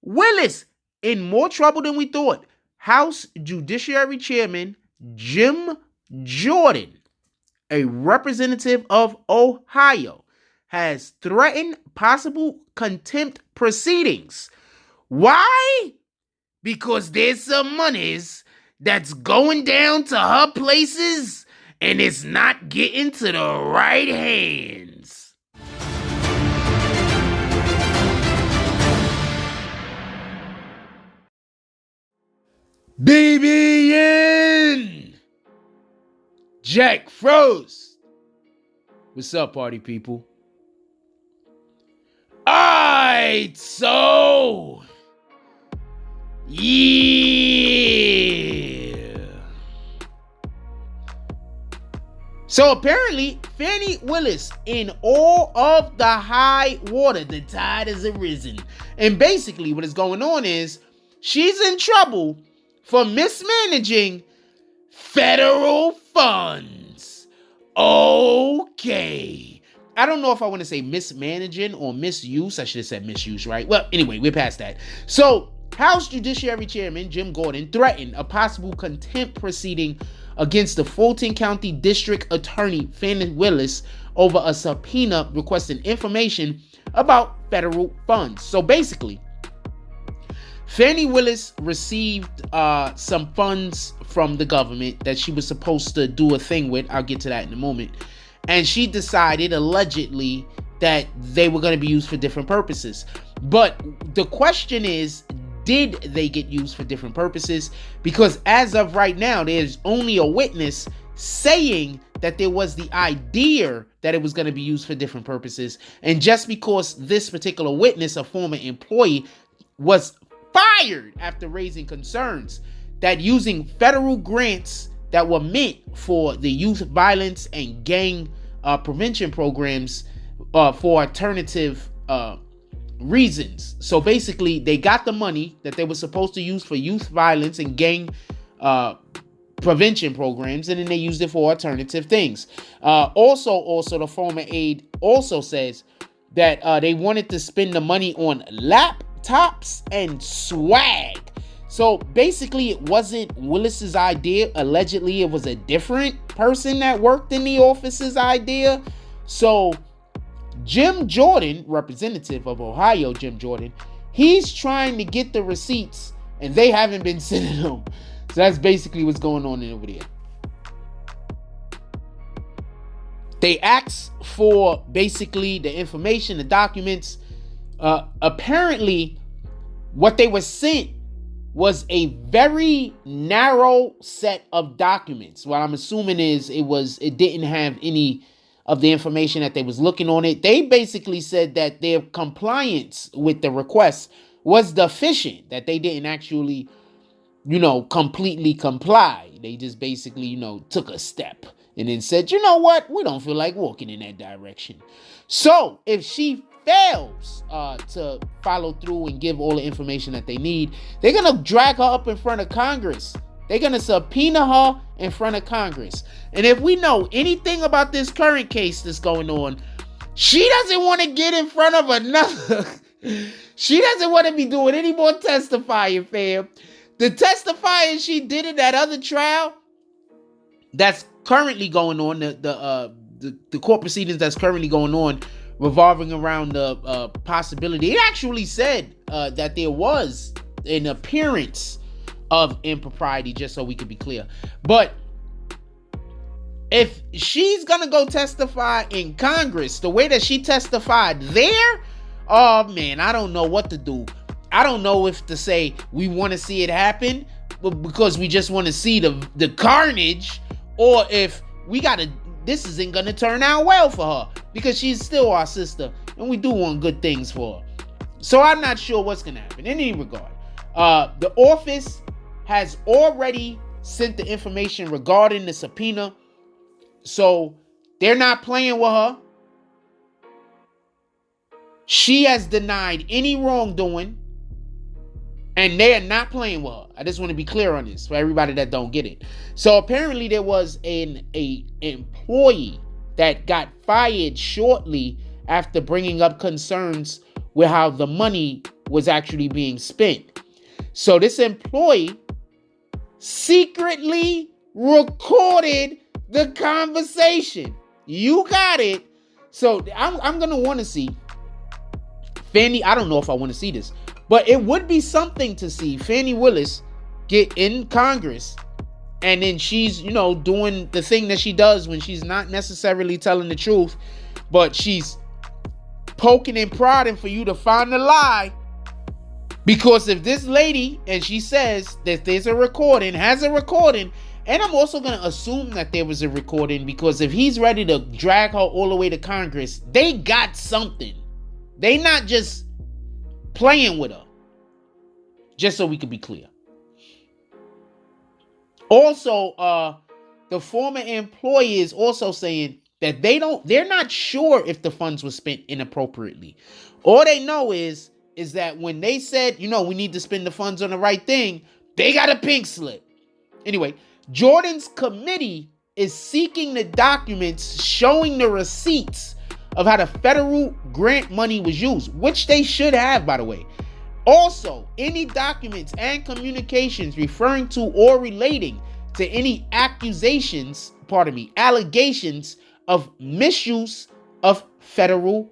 Willis in more trouble than we thought. House Judiciary Chairman Jim Jordan, a representative of Ohio, has threatened possible contempt proceedings. Why? Because there's some monies that's going down to her places and it's not getting to the right hands. BBN! Jack Frost. What's up, party people? Alright, so... yeah. So apparently, Fani Willis in all of the high water, the tide has arisen. And basically what is going on is she's in trouble for mismanaging federal funds. Okay. I don't know if I want to say mismanaging or misuse. I should have said misuse, right? Well, anyway, we're past that. So, House Judiciary Chairman Jim Jordan threatened a possible contempt proceeding against the Fulton County District Attorney Fani Willis over a subpoena requesting information about federal funds. So basically, Fani Willis received some funds from the government that she was supposed to do a thing with. I'll get to that in a moment. And she decided, allegedly, that they were going to be used for different purposes. But the question is, did they get used for different purposes? Because as of right now, there's only a witness saying that there was the idea that it was going to be used for different purposes. And just because this particular witness, a former employee, was fired after raising concerns that using federal grants that were meant for the youth violence and gang prevention programs for alternative reasons. So basically, they got the money that they were supposed to use for youth violence and gang prevention programs, and then they used it for alternative things. Also, the former aide also says that they wanted to spend the money on laptops and swag. So basically, it wasn't Willis's idea. Allegedly, it was a different person that worked in the office's idea. So Jim Jordan, representative of Ohio, Jim Jordan, he's trying to get the receipts and they haven't been sending them. So that's basically what's going on over there. They asked for basically the information, the documents. Apparently, what they were sent was a very narrow set of documents. What I'm assuming is it didn't have any of the information that they was looking on it. They basically said that their compliance with the request was deficient, that they didn't actually, completely comply. They just basically, took a step and then said, you know what? We don't feel like walking in that direction. So if she fails to follow through and give all the information that they need, they're going to drag her up in front of Congress. They're going to subpoena her in front of Congress. And if we know anything about this current case that's going on, she doesn't want to get in front of another. She doesn't want to be doing any more testifying, fam. The testifying she did in that other trial that's currently going on, the court proceedings that's currently going on, revolving around the possibility. It actually said that there was an appearance of impropriety, just so we could be clear. But if she's gonna go testify in Congress the way that she testified there, oh man, I don't know what to do. I don't know if to say we want to see it happen because we just want to see the carnage, or if this isn't gonna turn out well for her because she's still our sister and we do want good things for her. So I'm not sure what's gonna happen in any regard. The office has already sent the information regarding the subpoena, so they're not playing with her. She has denied any wrongdoing, and they are not playing with her. I just want to be clear on this for everybody that don't get it. So apparently there was an employee that got fired shortly after bringing up concerns with how the money was actually being spent. So this employee secretly recorded the conversation. You got it. So I'm going to want to see Fani. I don't know if I want to see this, but it would be something to see Fani Willis get in Congress, and then she's, doing the thing that she does when she's not necessarily telling the truth, but she's poking and prodding for you to find the lie. Because if this lady, and she says that there's a recording, has a recording, and I'm also going to assume that there was a recording, because if he's ready to drag her all the way to Congress, they got something. They not just playing with her. Just so we could be clear. Also, the former employee is also saying that they're not sure if the funds were spent inappropriately. All they know is that when they said, we need to spend the funds on the right thing, they got a pink slip. Anyway, Jordan's committee is seeking the documents showing the receipts of how the federal grant money was used, which they should have, by the way. Also, any documents and communications referring to or relating to any allegations of misuse of federal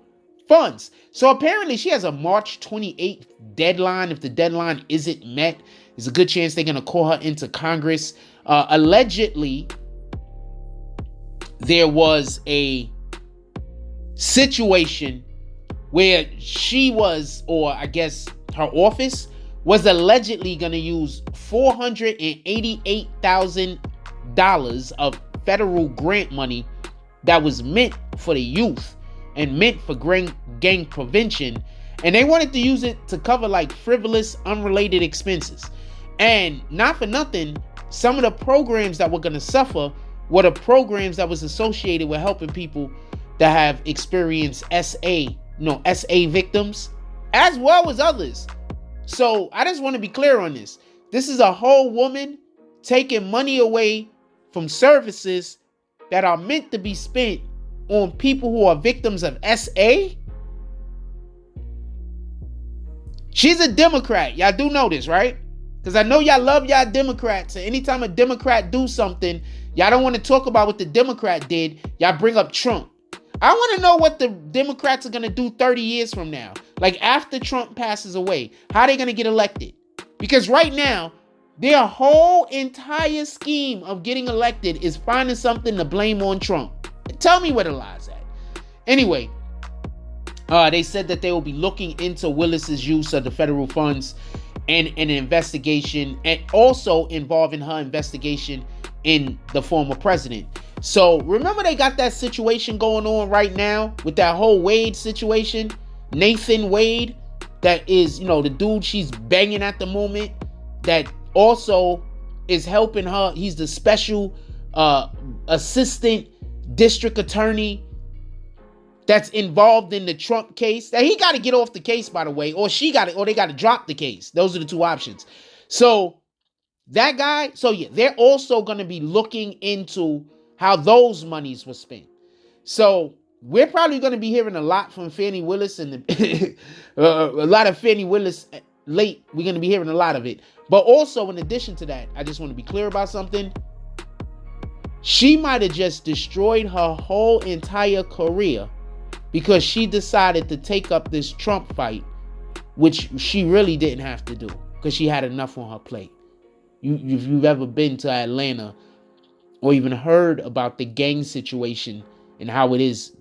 funds. So apparently she has a March 28th deadline. If the deadline isn't met, there's a good chance they're going to call her into Congress. Allegedly, there was a situation where she was, or I guess her office was allegedly going to use $488,000 of federal grant money that was meant for the youth and meant for gang prevention. And they wanted to use it to cover like frivolous, unrelated expenses. And not for nothing, some of the programs that were going to suffer were the programs that was associated with helping people that have experienced SA victims, as well as others. So I just want to be clear on this. This is a whole woman taking money away from services that are meant to be spent on people who are victims of SA. She's a Democrat. Y'all do know this, right? Because I know y'all love y'all Democrats. And anytime a Democrat do something, y'all don't want to talk about what the Democrat did. Y'all bring up Trump. I want to know what the Democrats are going to do 30 years from now. Like after Trump passes away, how are they going to get elected? Because right now, their whole entire scheme of getting elected is finding something to blame on Trump. Tell me where the lie's at. Anyway, they said that they will be looking into Willis's use of the federal funds and an investigation, and also involving her investigation in the former president. So remember, they got that situation going on right now with that whole Wade situation. Nathan Wade, that is, the dude she's banging at the moment, that also is helping her. He's the special assistant district attorney that's involved in the Trump case. That he got to get off the case, by the way, or they got to drop the case. Those are the two options. So that guy, they're also going to be looking into how those monies were spent. So we're probably going to be hearing a lot from Fani Willis, and a lot of Fani Willis late. We're going to be hearing a lot of it. But also, in addition to that, I just want to be clear about something. She might have just destroyed her whole entire career because she decided to take up this Trump fight, which she really didn't have to do because she had enough on her plate. If you've ever been to Atlanta or even heard about the gang situation and how it is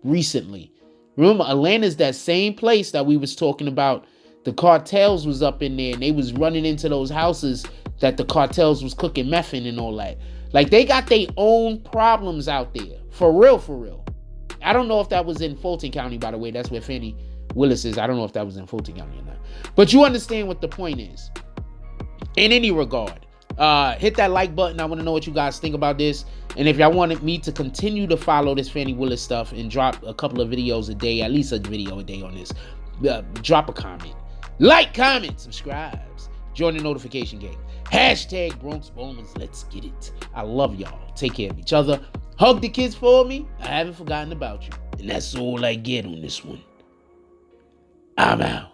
recently, remember, Atlanta's that same place that we was talking about. The cartels was up in there and they was running into those houses that the cartels was cooking meth in and all that. Like, they got their own problems out there. For real, for real. I don't know if that was in Fulton County, by the way. That's where Fani Willis is. I don't know if that was in Fulton County or not. But you understand what the point is. In any regard, hit that like button. I want to know what you guys think about this. And if y'all wanted me to continue to follow this Fani Willis stuff and drop a couple of videos a day, at least a video a day on this, drop a comment. Like, comment, subscribe, join the notification gang. Hashtag Bronx Bowmans. Let's get it. I love y'all. Take care of each other. Hug the kids for me. I haven't forgotten about you. And that's all I get on this one. I'm out.